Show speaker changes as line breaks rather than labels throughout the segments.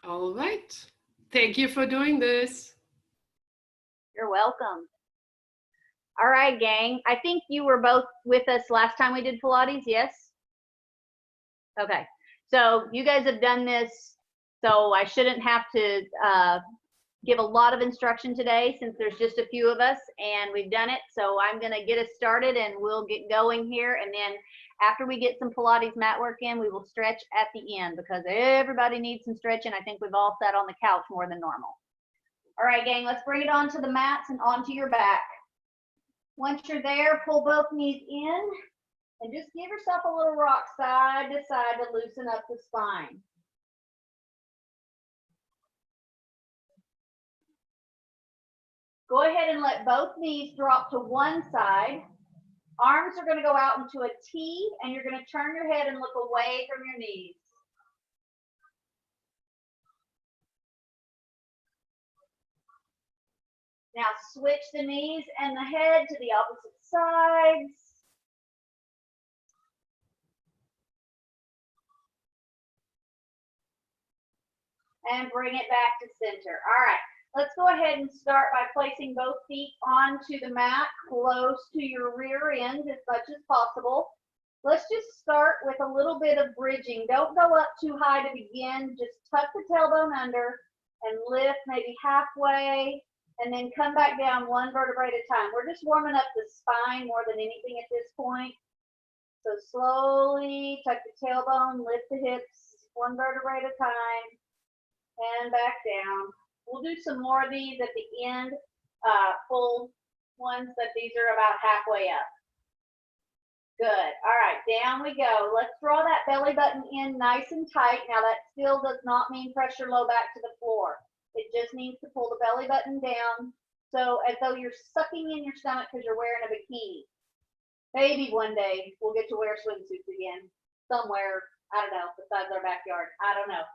All right. Thank you for doing this.
You're welcome. All right, gang. I think you were both with us last time we did Pilates, yes? Okay. So you guys have done this, so I shouldn't have to give a lot of instruction today since there's just a few of us and we've done it. So I'm going to get us started and we'll get going here. And then after we get some Pilates mat work in, we will stretch at the end because everybody needs some stretching. I think we've all sat on the couch more than normal. All right, gang, let's bring it onto the mats and onto your back. Once you're there, pull both knees in and just give yourself a little rock side to side to loosen up the spine. Go ahead and let both knees drop to one side. Arms are going to go out into a T, and you're going to turn your head and look away from your knees. Now switch the knees and the head to the opposite sides. And bring it back to center. All right, let's go ahead and start by placing both feet onto the mat, close to your rear end as much as possible. Let's just start with a little bit of bridging. Don't go up too high to begin. Just tuck the tailbone under and lift maybe halfway, and then come back down one vertebrae at a time. We're just warming up the spine more than anything at this point. So slowly tuck the tailbone, lift the hips, one vertebrae at a time, and back down. We'll do some more of these at the end, full ones, that these are about halfway up. Good. All right, down we go. Let's draw that belly button in nice and tight. Now that still does not mean pressure low back to the floor. It just means to pull the belly button down, so as though you're sucking in your stomach because you're wearing a bikini. Maybe one day we'll get to wear swimsuits again somewhere, I don't know, besides our backyard. I don't know.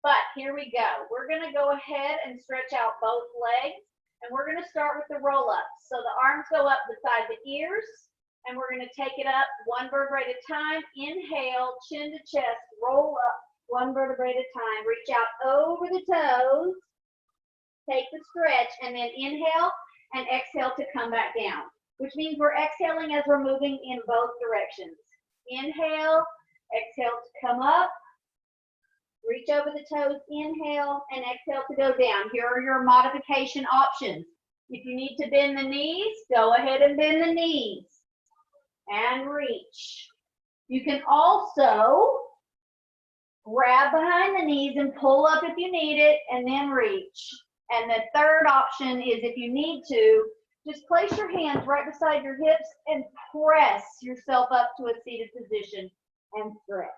But here we go. We're going to go ahead and stretch out both legs, and we're going to start with the roll-ups. So the arms go up beside the ears, and we're going to take it up one vertebrae at a time. Inhale, chin to chest, roll up one vertebrae at a time. Reach out over the toes. Take the stretch, and then inhale and exhale to come back down, which means we're exhaling as we're moving in both directions. Inhale, exhale to come up. Reach over the toes, inhale, and exhale to go down. Here are your modification options. If you need to bend the knees, go ahead and bend the knees and reach. You can also grab behind the knees and pull up if you need it, and then reach. And the third option is, if you need to, just place your hands right beside your hips and press yourself up to a seated position and stretch.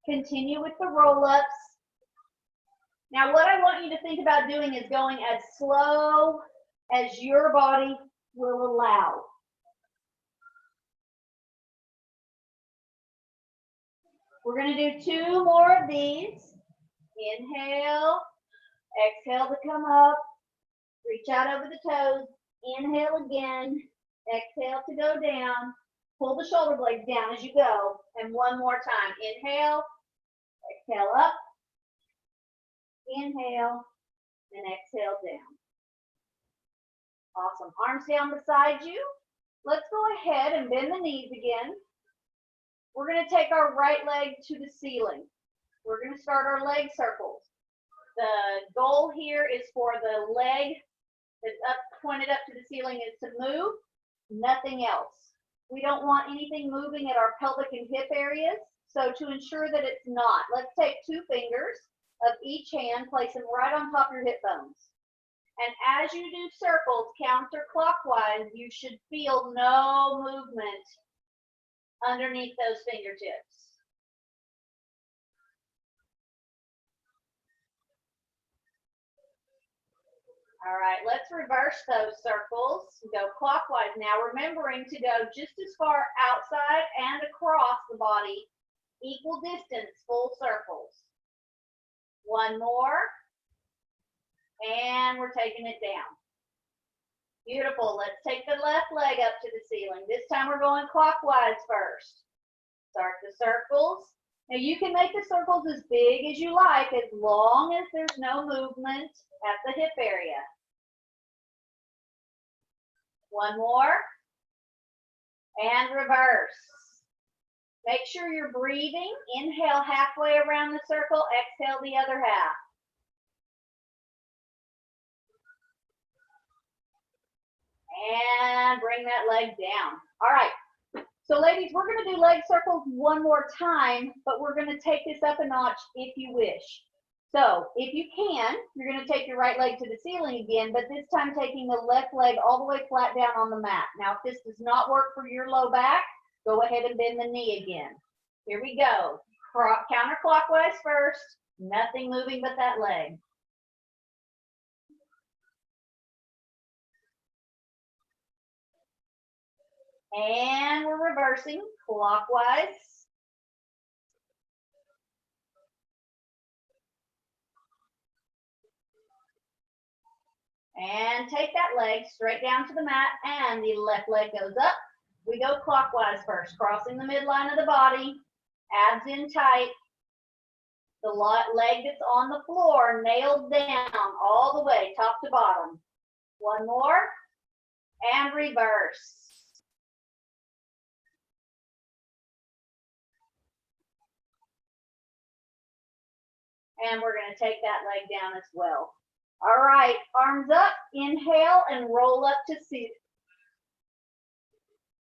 Continue with the roll-ups. Now what I want you to think about doing is going as slow as your body will allow. We're going to do 2 more of these. Inhale, exhale to come up, reach out over the toes, inhale again, exhale to go down, pull the shoulder blades down as you go, and one more time. Inhale, exhale up, inhale, and exhale down. Awesome. Arms down beside you. Let's go ahead and bend the knees again. We're going to take our right leg to the ceiling. We're going to start our leg circles. The goal here is for the leg that's pointed up to the ceiling is to move, nothing else. We don't want anything moving at our pelvic and hip areas. So to ensure that it's not, let's take 2 fingers of each hand, place them right on top of your hip bones. And as you do circles counterclockwise, you should feel no movement underneath those fingertips. All right, let's reverse those circles. Go clockwise now, remembering to go just as far outside and across the body, equal distance, full circles. One more, and we're taking it down. Beautiful. Let's take the left leg up to the ceiling. This time we're going clockwise first. Start the circles, Now you can make the circles as big as you like as long as there's no movement at the hip area. One more. And reverse. Make sure you're breathing. Inhale halfway around the circle. Exhale the other half. And bring that leg down. All right. So ladies, we're going to do leg circles one more time, but we're going to take this up a notch if you wish. So if you can, you're going to take your right leg to the ceiling again, but this time taking the left leg all the way flat down on the mat. Now, if this does not work for your low back, go ahead and bend the knee again. Here we go. Counterclockwise first, nothing moving but that leg. And we're reversing clockwise. And take that leg straight down to the mat, and the left leg goes up. We go clockwise first, crossing the midline of the body, abs in tight. The leg that's on the floor nailed down all the way, top to bottom. One more, and reverse. And we're going to take that leg down as well. All right, arms up, inhale, and roll up to seat.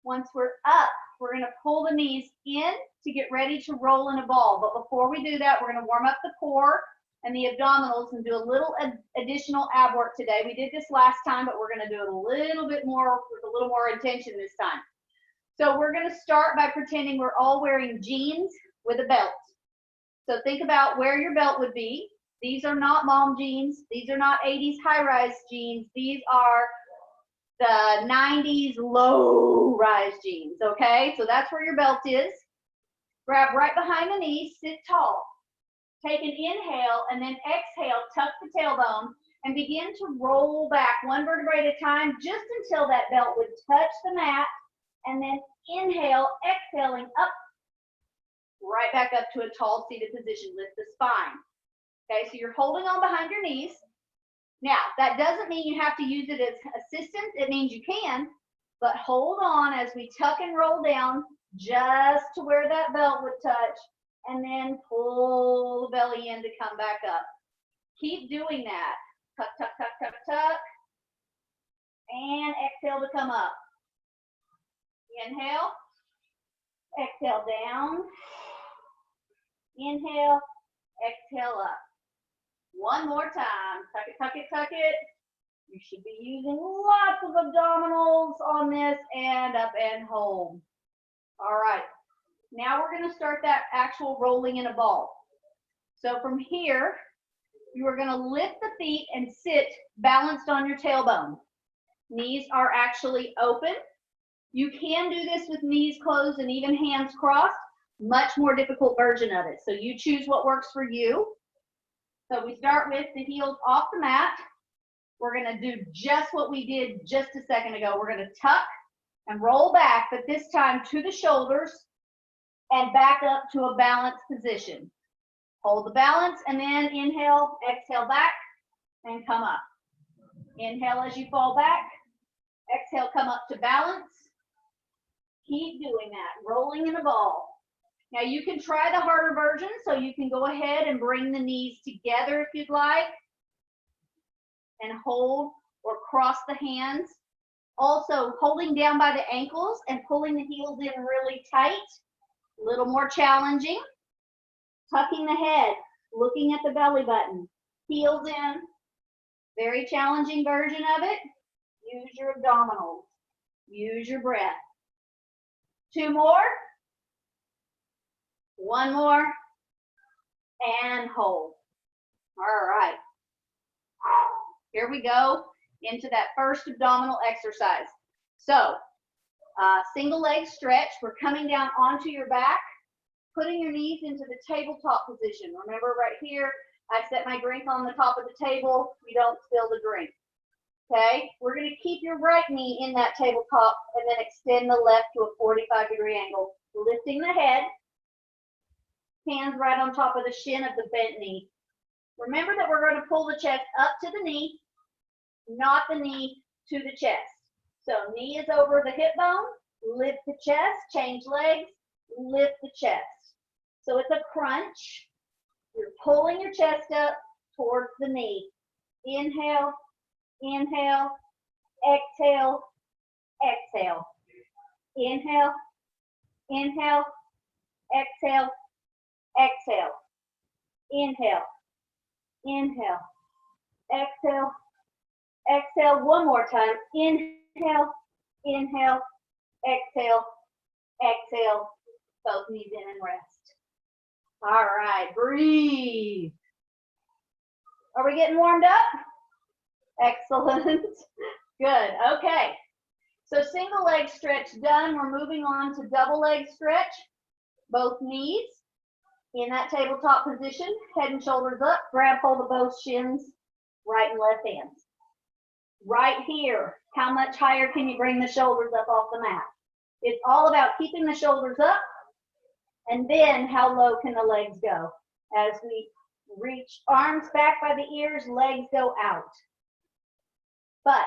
Once we're up, we're going to pull the knees in to get ready to roll in a ball. But before we do that, we're going to warm up the core and the abdominals and do a little additional ab work today. We did this last time, but we're going to do it a little bit more with a little more intention this time. So we're going to start by pretending we're all wearing jeans with a belt. So think about where your belt would be. These are not mom jeans. These are not 80s high-rise jeans. These are the 90s low-rise jeans, okay? So that's where your belt is. Grab right behind the knees, sit tall. Take an inhale and then exhale, tuck the tailbone, and begin to roll back one vertebrae at a time just until that belt would touch the mat, and then inhale, exhaling up, right back up to a tall seated position. Lift the spine. Okay, so you're holding on behind your knees. Now, that doesn't mean you have to use it as assistance. It means you can, but hold on as we tuck and roll down just to where that belt would touch, and then pull the belly in to come back up. Keep doing that. Tuck, tuck, tuck, tuck, tuck. And exhale to come up. Inhale. Exhale down. Inhale. Exhale up. One more time. Tuck it, tuck it, tuck it. You should be using lots of abdominals on this, and up and hold. All right. Now we're going to start that actual rolling in a ball. So from here, you are going to lift the feet and sit balanced on your tailbone. Knees are actually open. You can do this with knees closed and even hands crossed. Much more difficult version of it. So you choose what works for you. So we start with the heels off the mat. We're going to do just what we did just a second ago. We're going to tuck and roll back, but this time to the shoulders and back up to a balanced position. Hold the balance and then inhale, exhale back and come up. Inhale as you fall back. Exhale, come up to balance. Keep doing that, rolling in a ball. Now you can try the harder version, so you can go ahead and bring the knees together if you'd like, and hold or cross the hands. Also holding down by the ankles and pulling the heels in really tight, a little more challenging. Tucking the head, looking at the belly button, heels in, very challenging version of it. Use your abdominals, use your breath. Two more. One more, and hold. All right. Here we go into that first abdominal exercise. So, single leg stretch. We're coming down onto your back, putting your knees into the tabletop position. Remember right here, I set my drink on the top of the table. You don't spill the drink. Okay, we're going to keep your right knee in that tabletop and then extend the left to a 45-degree angle, lifting the head. Hands right on top of the shin of the bent knee. Remember that we're going to pull the chest up to the knee, not the knee to the chest. So knee is over the hip bone, lift the chest, change legs, lift the chest. So it's a crunch. You're pulling your chest up towards the knee. Inhale, inhale, exhale, exhale. Inhale, inhale, exhale, exhale. Inhale, inhale, exhale, exhale. One more time. Inhale, inhale, exhale, exhale. Both knees in and rest. All right, breathe. Are we getting warmed up? Excellent. Good. Okay. So single leg stretch done. We're moving on to double leg stretch. Both knees in that tabletop position, head and shoulders up. Grab hold of both shins, right and left hands. Right here, how much higher can you bring the shoulders up off the mat? It's all about keeping the shoulders up, and then how low can the legs go? As we reach arms back by the ears, legs go out. But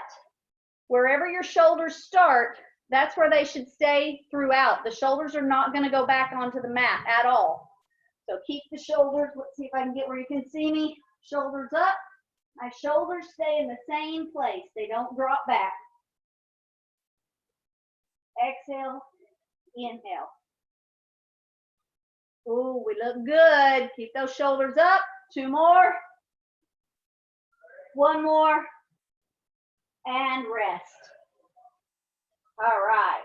wherever your shoulders start, that's where they should stay throughout. The shoulders are not going to go back onto the mat at all. So keep the shoulders. Let's see if I can get where you can see me. Shoulders up. My shoulders stay in the same place. They don't drop back. Exhale, inhale. Ooh, we look good. Keep those shoulders up. 2 more. 1 more. And rest. All right.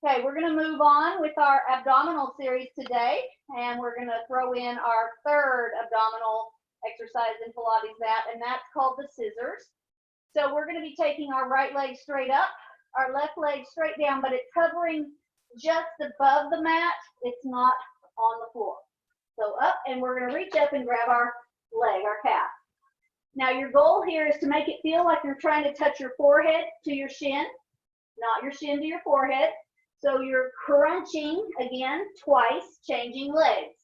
Okay, we're going to move on with our abdominal series today, and we're going to throw in our third abdominal exercise in Pilates mat, and that's called the scissors. So we're going to be taking our right leg straight up, our left leg straight down, but it's hovering just above the mat. It's not on the floor. So up, and we're going to reach up and grab our leg, our calf. Now your goal here is to make it feel like you're trying to touch your forehead to your shin, not your shin to your forehead. So you're crunching again twice, changing legs.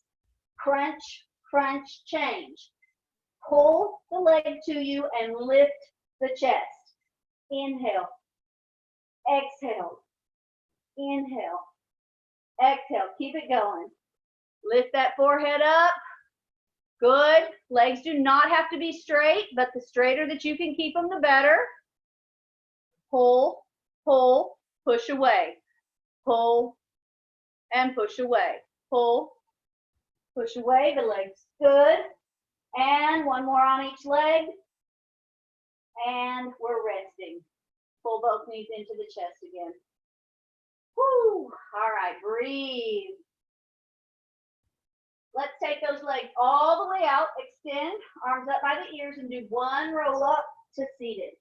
Crunch, crunch, change. Pull the leg to you and lift the chest. Inhale, exhale, inhale, exhale. Keep it going. Lift that forehead up. Good. Legs do not have to be straight, but the straighter that you can keep them, the better. Pull, pull, push away. Pull and push away. Pull, push away. The legs good. And 1 more on each leg. And we're resting. Pull both knees into the chest again. Woo! All right, breathe. Let's take those legs all the way out. Extend, arms up by the ears, and do 1 roll up to seated.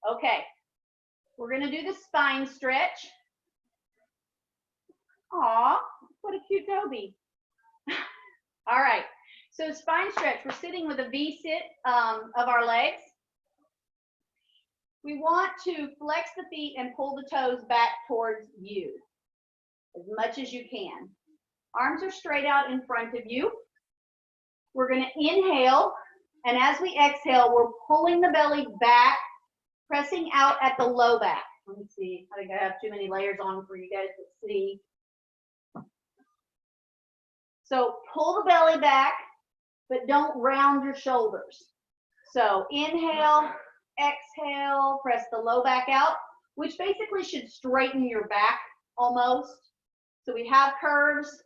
Okay. We're going to do the spine stretch. Aw, what a cute Toby. All right, so spine stretch. We're sitting with a V-sit of our legs. We want to flex the feet and pull the toes back towards you as much as you can. Arms are straight out in front of you. We're going to inhale, and as we exhale, we're pulling the belly back, pressing out at the low back. Let me see. I think I have too many layers on for you guys to see. So pull the belly back, but don't round your shoulders. So inhale, exhale, press the low back out, which basically should straighten your back almost. So we have curves,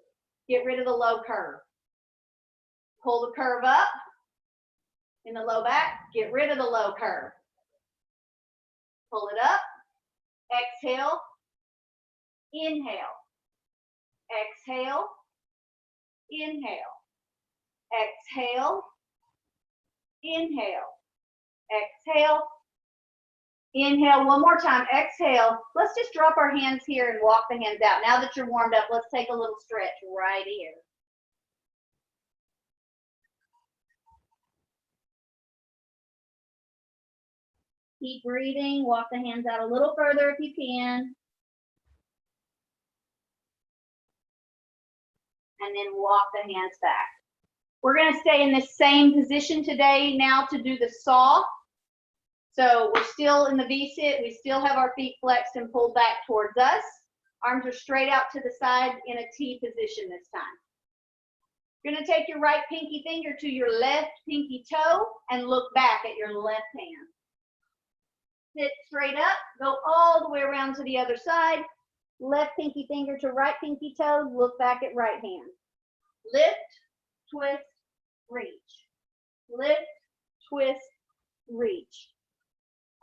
get rid of the low curve. Pull the curve up in the low back, get rid of the low curve. Pull it up, exhale, inhale, exhale, inhale, exhale, inhale, exhale, inhale. 1 more time, exhale. Let's just drop our hands here and walk the hands out. Now that you're warmed up, let's take a little stretch right here. Keep breathing, walk the hands out a little further if you can. and then walk the hands back. We're going to stay in this same position today now to do the saw. So we're still in the V-sit. We still have our feet flexed and pulled back towards us. Arms are straight out to the side in a T position this time. You're going to take your right pinky finger to your left pinky toe and look back at your left hand. Sit straight up, go all the way around to the other side. Left pinky finger to right pinky toe, look back at right hand. Lift, twist, reach. Lift, twist, reach.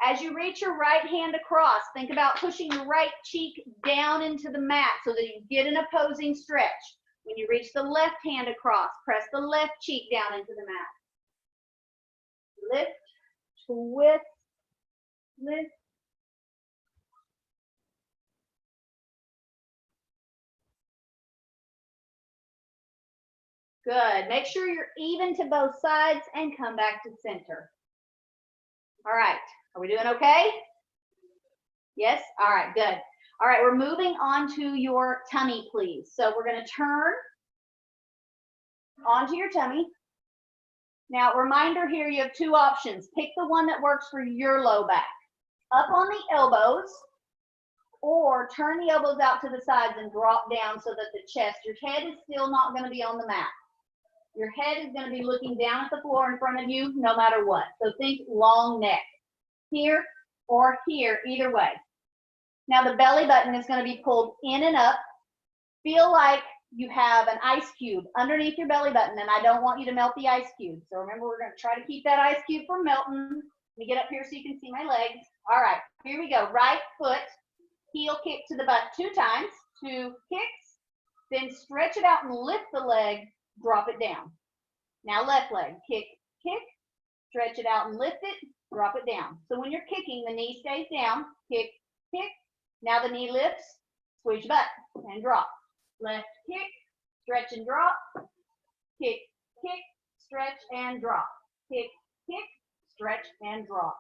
As you reach your right hand across, think about pushing your right cheek down into the mat so that you get an opposing stretch. When you reach the left hand across, press the left cheek down into the mat. Lift, twist, lift. Good. Make sure you're even to both sides and come back to center. All right. Are we doing okay? Yes? All right, good. All right, we're moving on to your tummy, please. So we're going to turn onto your tummy. Now, reminder here, you have two options. Pick the one that works for your low back. Up on the elbows, or turn the elbows out to the sides and drop down so that the chest, your head is still not going to be on the mat. Your head is going to be looking down at the floor in front of you no matter what. So think long neck. Here or here, either way. Now the belly button is going to be pulled in and up. Feel like you have an ice cube underneath your belly button, and I don't want you to melt the ice cube. So remember, we're going to try to keep that ice cube from melting. Let me get up here so you can see my legs. All right, here we go. Right foot, heel kick to the butt 2 times, 2 kicks. Then stretch it out and lift the leg, drop it down. Now left leg, kick, kick, stretch it out and lift it, drop it down. So when you're kicking, the knee stays down, kick, kick. Now the knee lifts, squeeze your butt and drop. Left kick, stretch and drop, kick, kick, stretch and drop. Kick, kick, stretch and drop.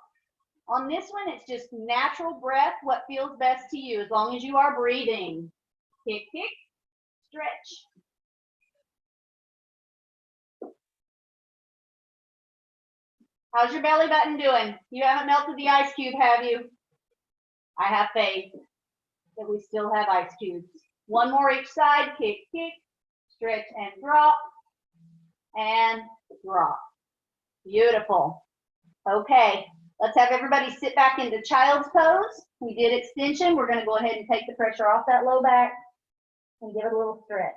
On this one, it's just natural breath, what feels best to you, as long as you are breathing. Kick, kick, stretch. How's your belly button doing? You haven't melted the ice cube, have you? I have faith that we still have ice cubes. One more each side. Kick, kick, stretch and drop, and drop. Beautiful. Okay, let's have everybody sit back into child's pose. We did extension. We're going to go ahead and take the pressure off that low back and give it a little stretch.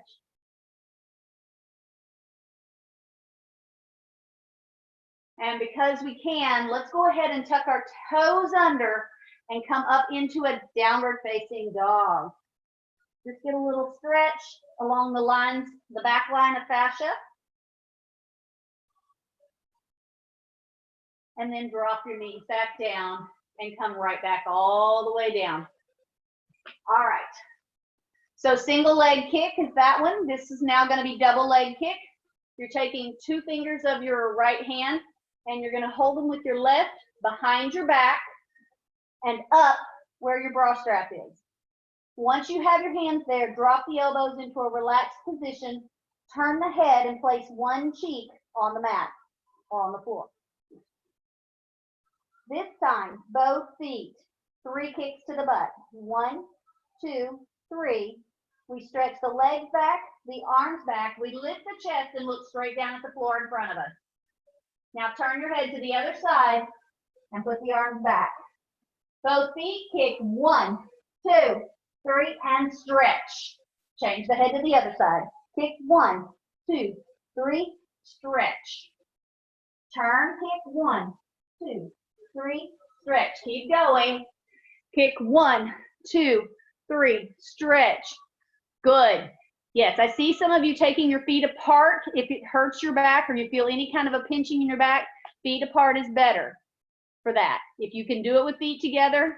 And because we can, let's go ahead and tuck our toes under and come up into a downward facing dog. Just get a little stretch along the lines, the back line of fascia. And then drop your knees back down and come right back all the way down. All right. So single leg kick is that one. This is now going to be double leg kick. You're taking 2 fingers of your right hand and you're going to hold them with your left behind your back and up where your bra strap is. Once you have your hands there, drop the elbows into a relaxed position, turn the head and place one cheek on the mat or on the floor. This time, both feet, 3 kicks to the butt. 1, 2, 3. We stretch the legs back, the arms back. We lift the chest and look straight down at the floor in front of us. Now turn your head to the other side and put the arms back. Both feet kick 1, 2, 3, and stretch. Change the head to the other side. Kick 1, 2, 3, stretch. Turn, kick 1, 2, 3, stretch. Keep going. Kick 1, 2, 3, stretch. Good. Yes, I see some of you taking your feet apart. If it hurts your back or you feel any kind of a pinching in your back, feet apart is better for that. If you can do it with feet together,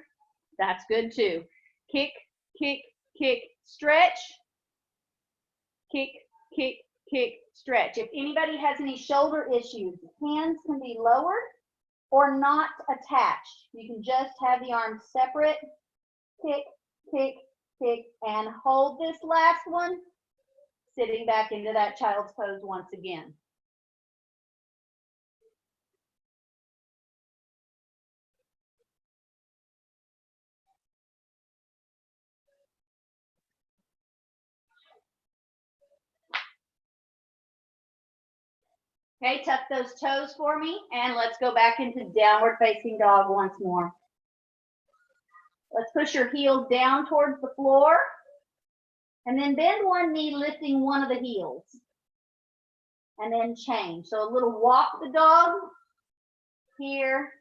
that's good too. Kick, kick, kick, stretch. Kick, kick, kick, stretch. If anybody has any shoulder issues, hands can be lowered or not attached. You can just have the arms separate. Kick, kick, kick, and hold this last one sitting back into that child's pose once again. Okay, tuck those toes for me, and let's go back into downward facing dog once more. Let's push your heels down towards the floor, and then bend one knee, lifting one of the heels, and then change. So a little walk the dog here,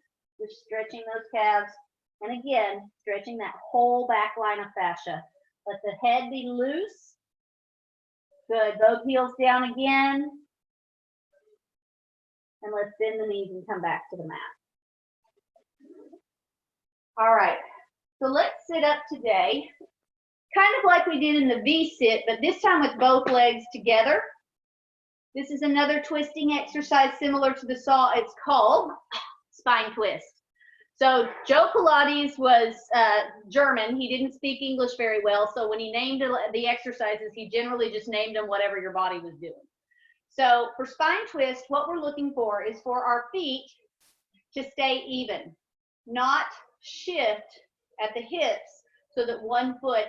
just stretching those calves, and again, stretching that whole back line of fascia. Let the head be loose. Good, both heels down again. And let's bend the knees and come back to the mat. All right, so let's sit up today, kind of like we did in the V-sit, but this time with both legs together. This is another twisting exercise similar to the saw. It's called spine twist. So Joe Pilates was German. He didn't speak English very well, so when he named the exercises, he generally just named them whatever your body was doing. So for spine twist, what we're looking for is for our feet to stay even, not shift at the hips so that one foot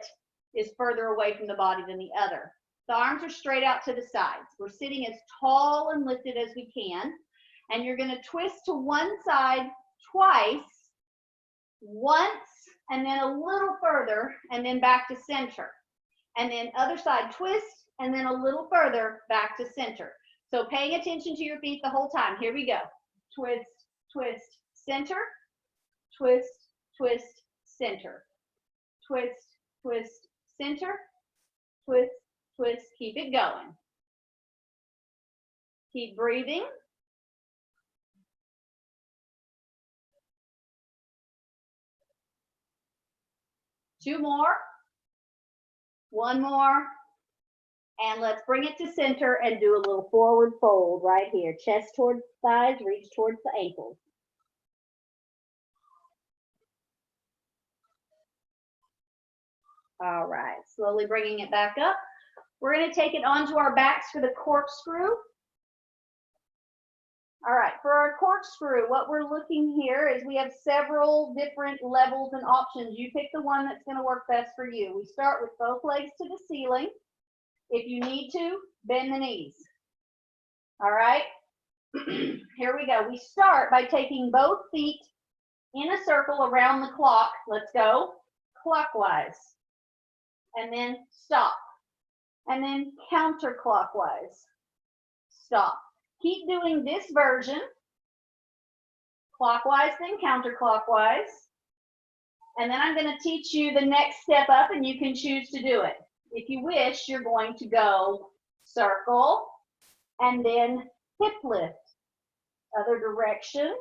is further away from the body than the other. The arms are straight out to the sides. We're sitting as tall and lifted as we can, and you're going to twist to one side twice, once, and then a little further, and then back to center. And then other side twist, and then a little further back to center. So paying attention to your feet the whole time. Here we go. Twist, twist, center, twist, twist, center, twist, twist, center, twist, twist. Keep it going. Keep breathing. Two more. One more. And let's bring it to center and do a little forward fold right here. Chest towards thighs, reach towards the ankles. All right, slowly bringing it back up. We're going to take it onto our backs for the corkscrew. All right, for our corkscrew, what we're looking here is we have several different levels and options. You pick the one that's going to work best for you. We start with both legs to the ceiling. If you need to, bend the knees. All right, here we go. We start by taking both feet in a circle around the clock. Let's go clockwise. And then stop. And then counterclockwise. Stop. Keep doing this version. Clockwise, then counterclockwise. And then I'm going to teach you the next step up, and you can choose to do it. If you wish, you're going to go circle and then hip lift. Other direction,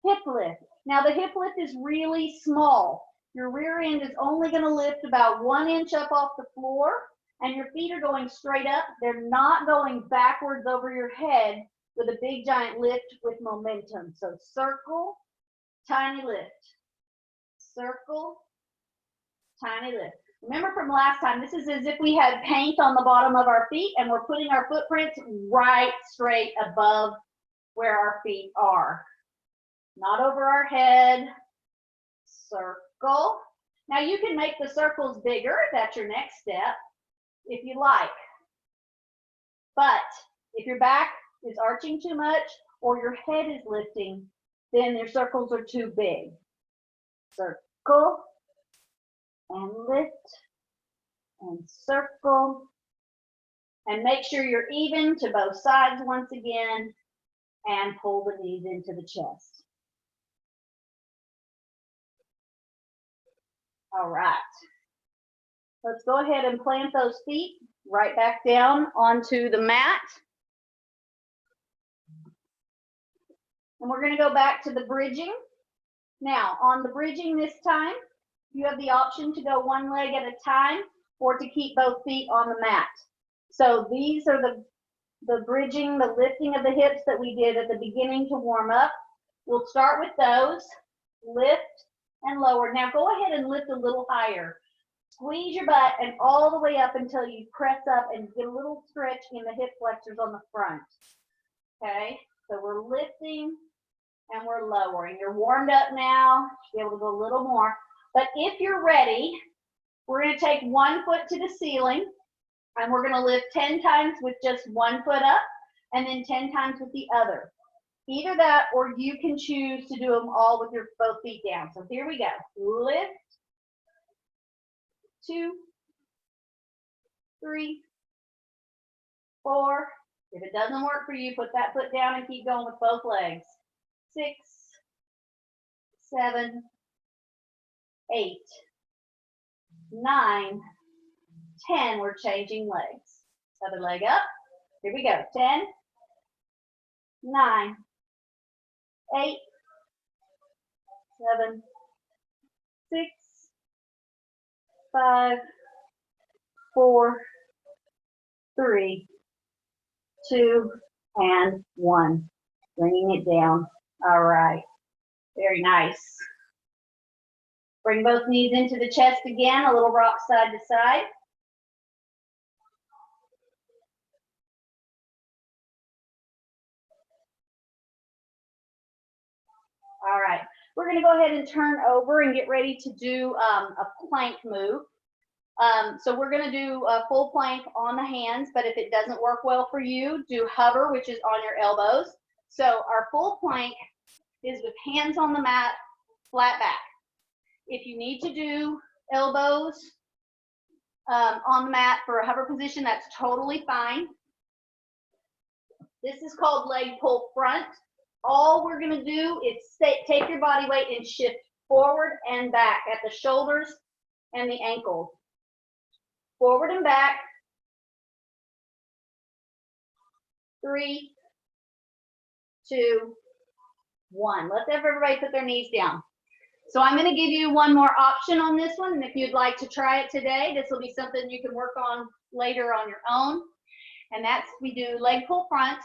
hip lift. Now the hip lift is really small. Your rear end is only going to lift about 1 inch up off the floor, and your feet are going straight up. They're not going backwards over your head with a big giant lift with momentum. So circle, tiny lift. Circle, tiny lift. Remember from last time, this is as if we had paint on the bottom of our feet and we're putting our footprints right straight above where our feet are. Not over our head. Circle. Now you can make the circles bigger. That's your next step if you like. But if your back is arching too much or your head is lifting, then your circles are too big. Circle. And lift and circle, and make sure you're even to both sides once again, and pull the knees into the chest. All right, let's go ahead and plant those feet right back down onto the mat. And we're going to go back to the bridging. Now on the bridging this time, you have the option to go one leg at a time or to keep both feet on the mat. So these are the bridging, the lifting of the hips that we did at the beginning to warm up. We'll start with those, lift and lower. Now go ahead and lift a little higher. Squeeze your butt and all the way up until you press up and get a little stretch in the hip flexors on the front. Okay, so we're lifting and we're lowering. You're warmed up now. You should be able to go a little more. But if you're ready, we're going to take one foot to the ceiling and we're going to lift 10 times with just one foot up and then 10 times with the other. Either that or you can choose to do them all with your both feet down. So here we go. Lift. 2, 3, 4. If it doesn't work for you, put that foot down and keep going with both legs. 6, 7, 8, 9, 10. We're changing legs. Other leg up. Here we go. 10, 9, 8, 7, 6, 5, 4, 3, 2, and 1. Bringing it down. All right. Very nice. Bring both knees into the chest again, a little rock side to side. All right. We're going to go ahead and turn over and get ready to do a plank move. So we're going to do a full plank on the hands, but if it doesn't work well for you, do hover, which is on your elbows. So our full plank is with hands on the mat, flat back. If you need to do elbows on the mat for a hover position, that's totally fine. This is called leg pull front. All we're going to do is take your body weight and shift forward and back at the shoulders and the ankles. Forward and back. 3, 2, 1. Let's have everybody put their knees down. So I'm going to give you one more option on this one, and if you'd like to try it today, this will be something you can work on later on your own. And that's, we do leg pull front,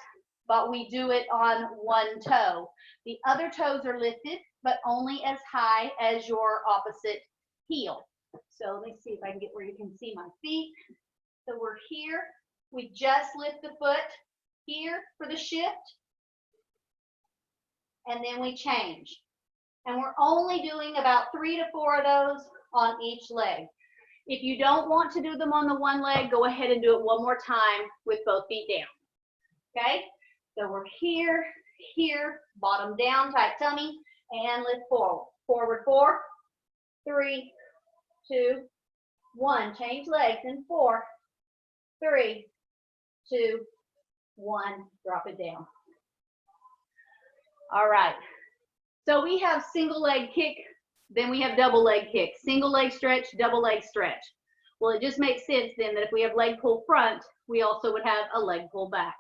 but we do it on one toe. The other toes are lifted, but only as high as your opposite heel. So let me see if I can get where you can see my feet. So we're here. We just lift the foot here for the shift. And then we change. And we're only doing about 3 to 4 of those on each leg. If you don't want to do them on the one leg, go ahead and do it one more time with both feet down. Okay? So we're here, here, bottom down, tight tummy, and lift forward. Forward 4, 3, 2, 1. Change legs in 4, 3, 2, 1. Drop it down. All right. So we have single leg kick, then we have double leg kick. Single leg stretch, double leg stretch. Well, it just makes sense then that if we have leg pull front, we also would have a leg pull back.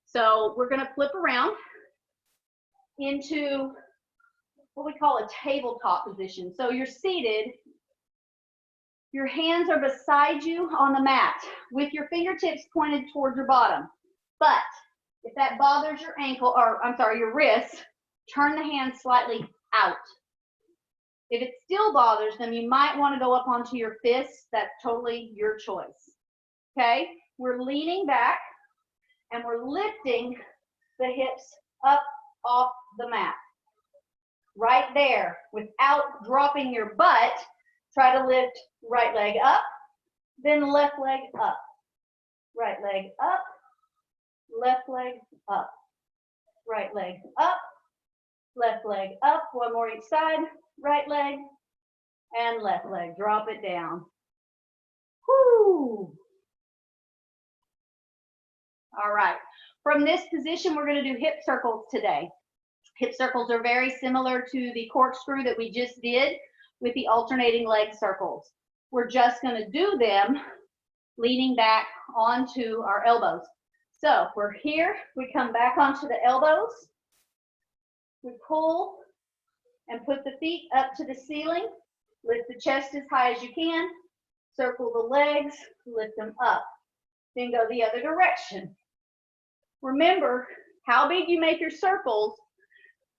So we're going to flip around into what we call a tabletop position. So you're seated. Your hands are beside you on the mat with your fingertips pointed towards your bottom. But if that bothers your ankle, or I'm sorry, your wrist, turn the hands slightly out. If it still bothers them, you might want to go up onto your fists. That's totally your choice. Okay? We're leaning back and we're lifting the hips up off the mat. Right there, without dropping your butt, try to lift right leg up, then left leg up. Right leg up, left leg up. Right leg up, left leg up. One more each side. Right leg and left leg. Drop it down. Whoo! All right. From this position, we're going to do hip circles today. Hip circles are very similar to the corkscrew that we just did with the alternating leg circles. We're just going to do them leaning back onto our elbows. So we're here. We come back onto the elbows. We pull and put the feet up to the ceiling. Lift the chest as high as you can. Circle the legs. Lift them up. Then go the other direction. Remember, how big you make your circles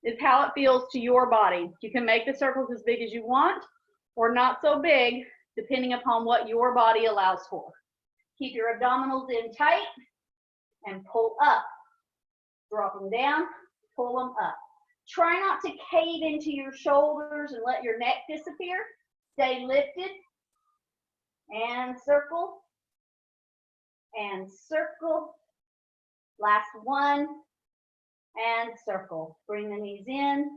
is how it feels to your body. You can make the circles as big as you want or not so big depending upon what your body allows for. Keep your abdominals in tight and pull up. Drop them down, pull them up. Try not to cave into your shoulders and let your neck disappear. Stay lifted and circle and circle. Last one and circle. Bring the knees in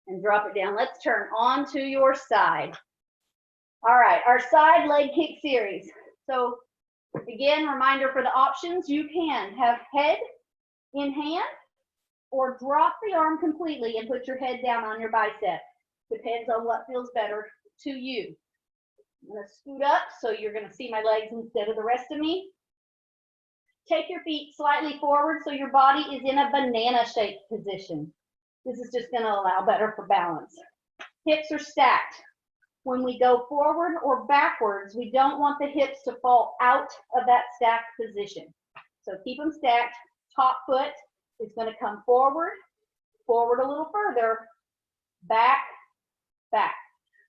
and drop it down. Let's turn onto your side. All right, our side leg kick series. So again, reminder for the options, you can have head in hand or drop the arm completely and put your head down on your bicep. Depends on what feels better to you. I'm gonna scoot up so you're gonna see my legs instead of the rest of me. Take your feet slightly forward so your body is in a banana shaped position. This is just gonna allow better for balance. Hips are stacked. When we go forward or backwards, we don't want the hips to fall out of that stacked position. So keep them stacked. Top foot is going to come forward, forward a little further, back, back.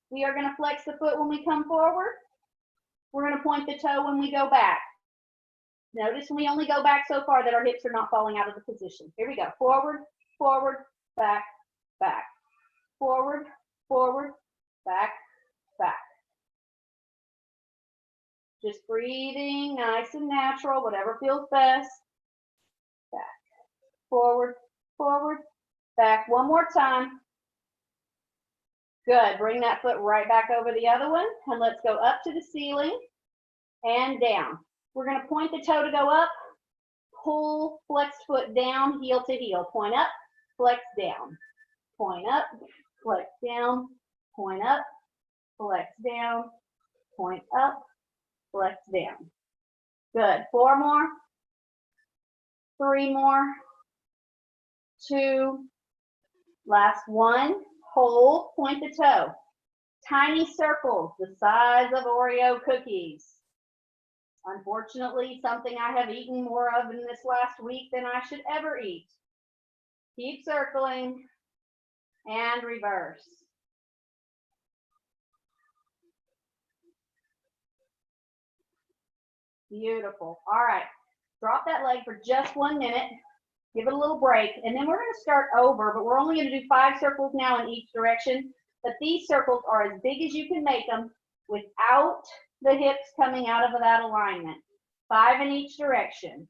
We are going to flex the foot when we come forward. We're going to point the toe when we go back. Notice when we only go back so far that our hips are not falling out of the position. Here we go. Forward, forward, back, back. Forward, forward, back, back. Just breathing nice and natural, whatever feels best. Back, forward, forward, back. One more time. Good. Bring that foot right back over the other one, and let's go up to the ceiling and down. We're going to point the toe to go up, pull, flex foot down, heel to heel. Point up, flex down. Point up, flex down, point up, flex down, point up, flex down. Good. 4 more, 3 more, 2, last one. Hold, point the toe. Tiny circles the size of Oreo cookies. Unfortunately, something I have eaten more of in this last week than I should ever eat. Keep circling and reverse. Beautiful. All right. Drop that leg for just 1 minute. Give it a little break. And then we're going to start over, but we're only going to do 5 circles now in each direction. But these circles are as big as you can make them without the hips coming out of that alignment. 5 in each direction.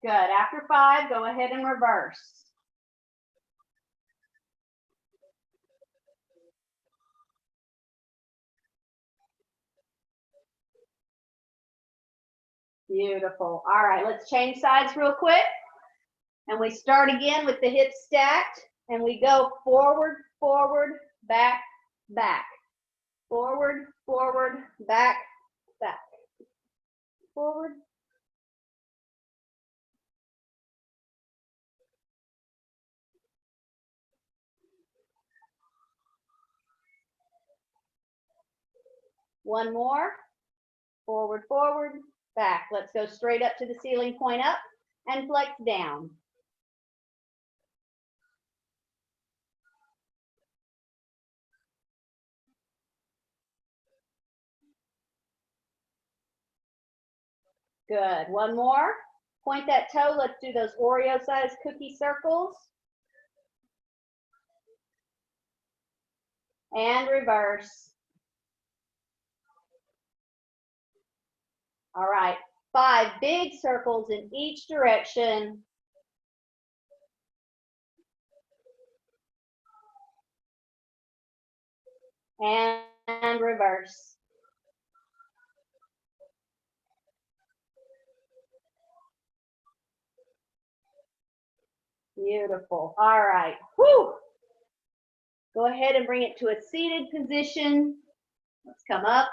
Good. After 5, go ahead and reverse. Beautiful. All right, let's change sides real quick. And we start again with the hips stacked. And we go forward, forward, back, back. Forward, forward, back, back. Forward. One more. Forward, forward, back. Let's go straight up to the ceiling, point up, and flex down. Good. One more. Point that toe. Let's do those Oreo-sized cookie circles. And reverse. All right. 5 big circles in each direction. And reverse. Beautiful. All right. Whew. Go ahead and bring it to a seated position. Let's come up.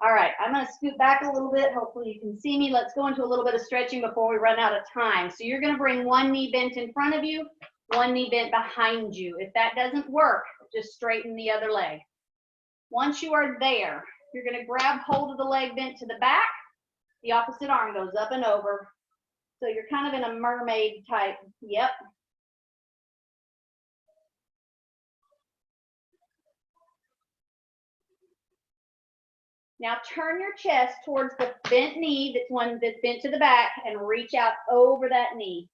All right, I'm going to scoot back a little bit. Hopefully you can see me. Let's go into a little bit of stretching before we run out of time. So you're going to bring one knee bent in front of you, one knee bent behind you. If that doesn't work, just straighten the other leg. Once you are there, you're going to grab hold of the leg bent to the back. The opposite arm goes up and over. So you're kind of in a mermaid type. Yep. Now turn your chest towards the bent knee, that's one that's bent to the back, and reach out over that knee.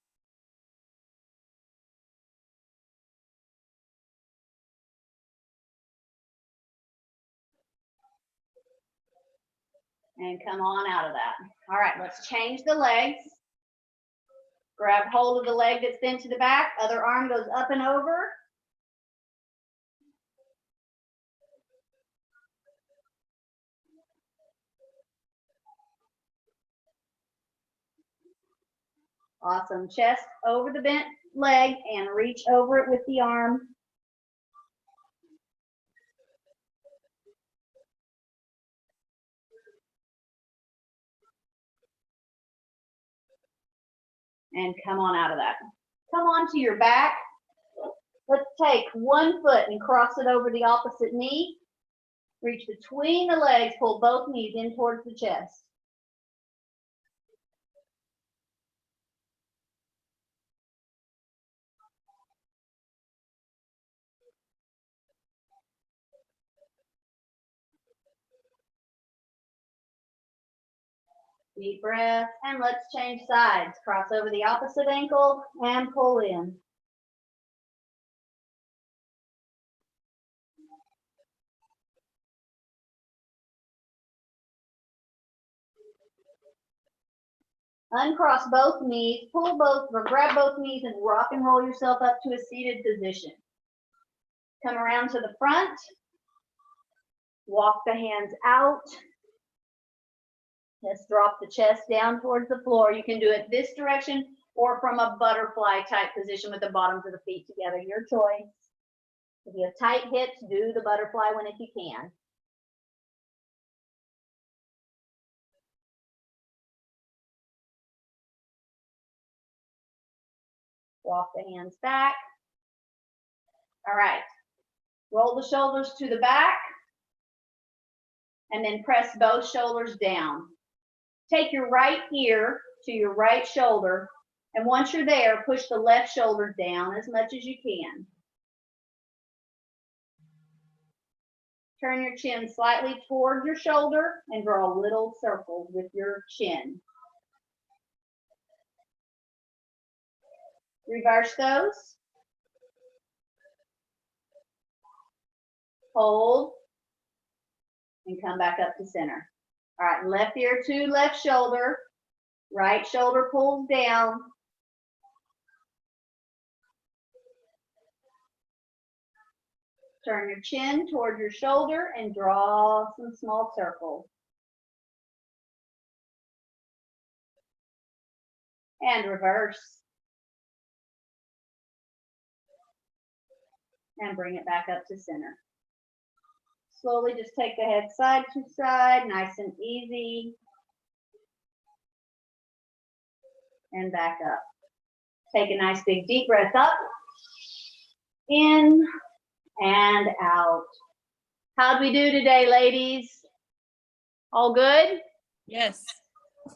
And come on out of that. All right, let's change the legs. Grab hold of the leg that's bent to the back. Other arm goes up and over. Awesome. Chest over the bent leg and reach over it with the arm. And come on out of that. Come on to your back. Let's take one foot and cross it over the opposite knee. Reach between the legs, pull both knees in towards the chest. Deep breath, and let's change sides. Cross over the opposite ankle and pull in. Uncross both knees, pull both, or grab both knees and rock and roll yourself up to a seated position. Come around to the front. Walk the hands out. Let's drop the chest down towards the floor. You can do it this direction or from a butterfly type position with the bottoms of the feet together. Your choice. If you have tight hips, do the butterfly one if you can. Walk the hands back. All right. Roll the shoulders to the back and then press both shoulders down. Take your right ear to your right shoulder, and once you're there, push the left shoulder down as much as you can. Turn your chin slightly toward your shoulder and draw little circles with your chin. Reverse those. Hold and come back up to center. All right, left ear to left shoulder. Right shoulder pulls down. Turn your chin toward your shoulder and draw some small circles. And reverse. And bring it back up to center. Slowly just take the head side to side, nice and easy. And back up. Take a nice big deep breath up. In and out. How'd we do today, ladies? All good?
Yes.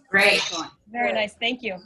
Great.
Very nice. Thank you.